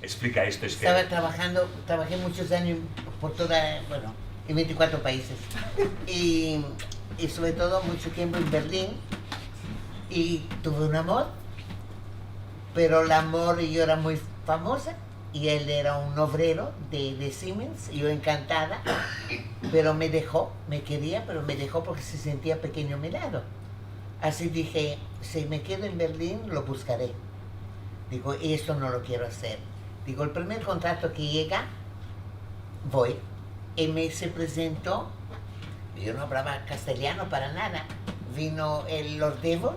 Explica esto, es que... Trabajé muchos años por bueno, en 24 países. Y sobre todo mucho tiempo en Berlín. Y tuve un amor, pero el amor, yo era muy famosa y él era un obrero de Siemens, yo encantada, pero me dejó, me quería, pero me dejó porque se sentía pequeño a mi lado. Así dije, si me quedo en Berlín, lo buscaré. Digo, esto no lo quiero hacer. Digo, el primer contrato que llega, voy. Y me se presentó, yo no hablaba castellano para nada. Vino Lord Devon,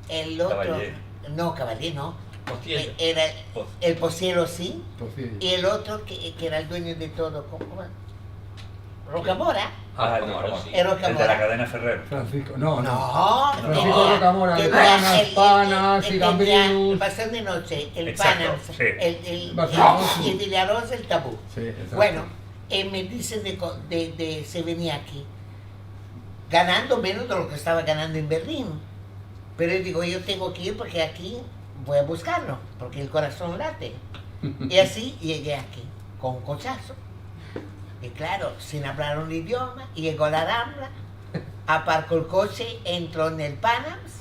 el otro, Caballé. no, Caballé no, Pociello. era el Pociello, sí, Pociello. y el otro que era el dueño de todo, ¿cómo? Rocamora. Ah, Rocamora, no, sí. El el de la Rocamora. cadena Ferrer. Francisco, no. No, Francisco Rocamora, de Panas, Panas y el Gambrinus. paseo de noche, el Exacto, Panas, sí. el de arroz, el tabú. Sí, exacto. Bueno, él me dice se venía aquí, ganando menos de lo que estaba ganando en Berlín. Pero yo digo, yo tengo que ir porque aquí voy a buscarlo, porque el corazón late. Y así llegué aquí, con un cochazo. Y claro, sin hablar un idioma, llegó a la Rambla, aparcó el coche, entró en el Panams,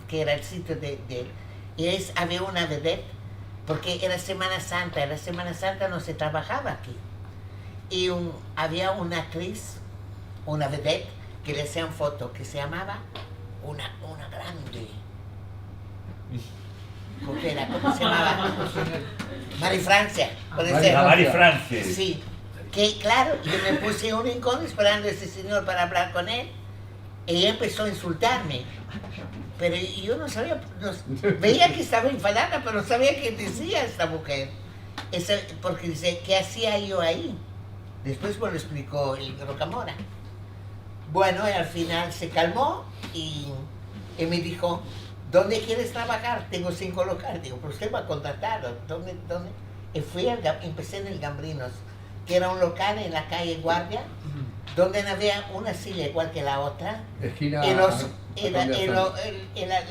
que era el sitio y había una vedette, porque era Semana Santa no se trabajaba aquí. Y había una actriz, una vedette, que le hacían fotos, que se llamaba una grande. ¿Cómo se llamaba? Mari Francia, puede ser. La Mari Francia. Sí, que claro, yo me puse un rincón esperando a ese señor para hablar con él. Ella empezó a insultarme, pero yo no sabía, veía que estaba enfadada, pero no sabía qué decía esta mujer. Porque dice, ¿qué hacía yo ahí? Después me lo explicó el Rocamora. Bueno, y al final se calmó y me dijo, ¿dónde quieres trabajar? Tengo 5 locales. Digo, pero usted me ha contratado. ¿Dónde? Y empecé en el Gambrinos, que era un local en la calle Guardia, donde no había una silla igual que la otra. Esquina. Y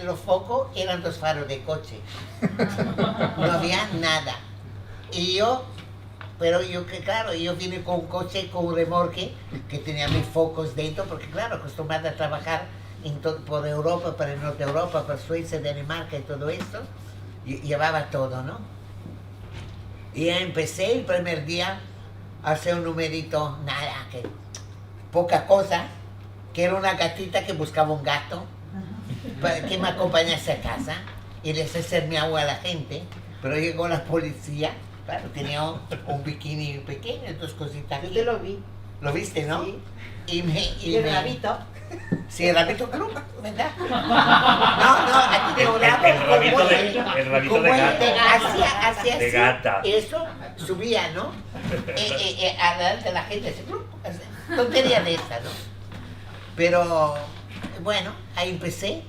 los focos eran 2 faros de coche. No había nada. Y claro, yo vine con un coche, con un remolque, que tenía mis focos dentro, porque claro, acostumbrada a trabajar por Europa, para el norte de Europa, por Suecia, Dinamarca y todo esto, y llevaba todo, ¿no? Y empecé el primer día a hacer un numerito, nada, que poca cosa, que era una gatita que buscaba un gato, para que me acompañase a casa, y les hacía hacerme agua a la gente, pero llegó la policía. Claro, tenía un bikini pequeño, 2 cositas aquí. Yo te lo vi. ¿Lo viste, no? Sí. Y el rabito. Sí, el rabito club, ¿verdad? No, aquí tengo un El rabito de gata. Hacía De así, gata. eso subía, ¿no? Adelante la gente, así, tontería de esta, ¿no? Pero, bueno, ahí empecé.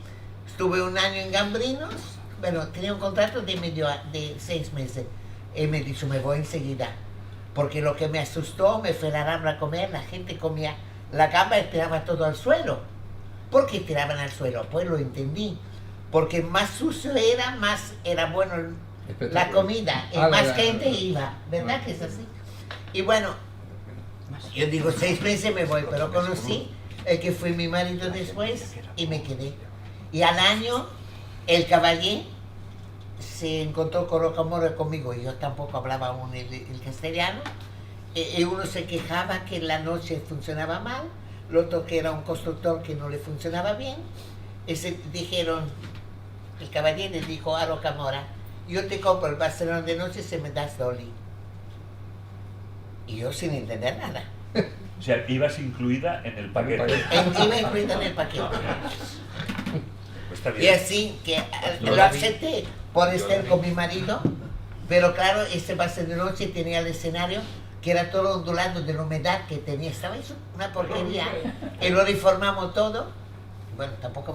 Estuve un año en Gambrinos. Bueno, tenía un contrato de 6 meses. Él me dijo, me voy enseguida. Porque lo que me asustó, me fue a la Rambla a comer, la gente comía la gamba y tiraba todo al suelo. ¿Por qué tiraban al suelo? Pues lo entendí. Porque más sucio era, más era bueno la comida, y más gente iba, ¿verdad que es así? Y bueno, yo digo 6 meses me voy, pero conocí el que fue mi marido después y me quedé. Y al año, el caballé se encontró con Rocamora conmigo, y yo tampoco hablaba aún el castellano. Uno se quejaba que la noche funcionaba mal, el otro que era un constructor que no le funcionaba bien. Dijeron, el caballero le dijo a Rocamora, yo te compro el Barcelona de noche si me das Dolly. Y yo sin entender nada. O sea, ibas incluida en el paquete. Iba incluida en el paquete. Pues está Y bien. así que lo acepté por estar con mi marido, pero claro, este Barcelona de noche tenía el escenario que era todo ondulando de la humedad que tenía, estaba eso, una porquería, y lo reformamos todo. Bueno, tampoco,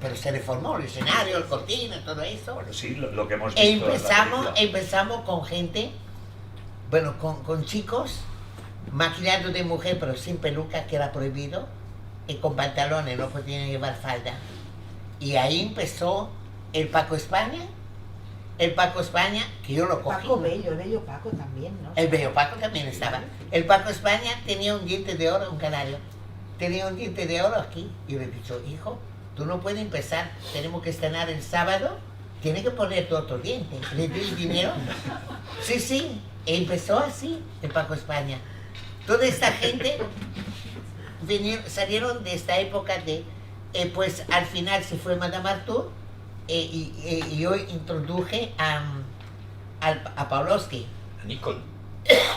pero se reformó el escenario, el cortina, todo eso. Bueno, sí, lo que hemos visto. E en la película. empezamos con gente, bueno, con chicos, maquillando de mujer, pero sin peluca, que era prohibido, y con pantalones, no podían llevar falda. Y ahí empezó el Paco España, que yo lo cogí. Paco Bello, el Bello Paco también, ¿no? El Bello Paco también estaba. El Paco España tenía un diente de oro, un canario. Tenía un diente de oro aquí. Y le he dicho, hijo, tú no puedes empezar, tenemos que estrenar el sábado, tienes que poner tu otro diente. Le di el dinero. Sí, empezó así el Paco España. Toda esta gente salieron de esta época de, pues al final se fue Madame Artur y yo introduje a Pavlovsky. Nicole.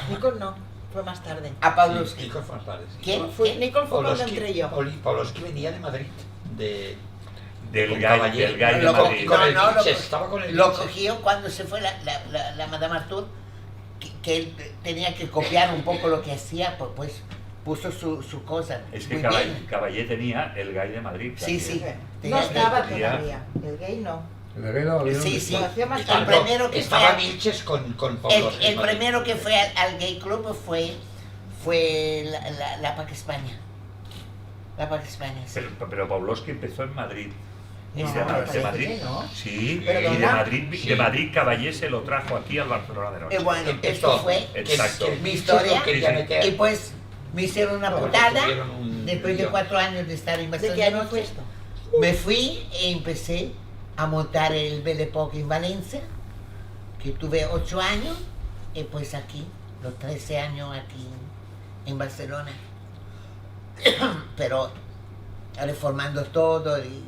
Nicole no, fue más tarde. A Pavlovsky. Nicole fue más tarde, sí. ¿Quién? Nicole fue cuando entré yo. Pavlovsky venía de Madrid, Del con gay, Caballé. del gay de Lo Madrid. Con el No, Vilches, estaba con el Lo Vilches. cogió cuando se fue la Madame Artur, que él tenía que copiar un poco lo que hacía, pues puso su cosa. Es que muy Caballé, bien. Caballé tenía el gay de Madrid. Sí, también. sí. No estaba tenía- todavía, el gay no. El gay lo había Sí, visto. sí. Lo hacía más El tarde. primero que Estaba fue- Vilches con Pavlovsky. El Madrid. primero que fue al gay club fue la PAC España. La PAC España, sí. Pero Pavlovsky empezó en Madrid. No, Y me de parece Madrid. que no. Sí, Perdona. y de Madrid, Sí. de Madrid Caballé se lo trajo aquí al Barcelona de noche. Bueno, Empezó. esto fue. Exacto. Que Mi Vilches historia. lo quería Sí, sí. meter. Y pues me hicieron una Porque putada. tuvieron un Después de lío. 4 años de estar en ¿De Barcelona qué de año noche, fue esto? me fui e empecé a montar el Belle Époque en Valencia, que tuve 8 años, y pues aquí, los 13 años aquí en Barcelona. Pero reformando todo y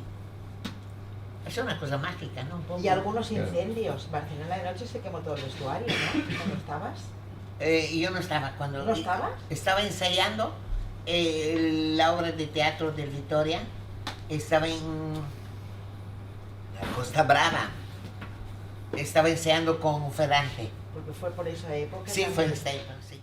es una cosa mágica, ¿no? Un poco. Y algunos incendios. Barcelona de noche se quemó todo el vestuario, ¿no? ¿Cuándo estabas? Y yo no estaba cuando ¿No estabas? estaba ensayando la obra de teatro de Vitoria. Estaba en la Costa Brava. Estaba ensayando con Ferrante. Porque fue por esa época. Sí, también. fue en esta época, sí.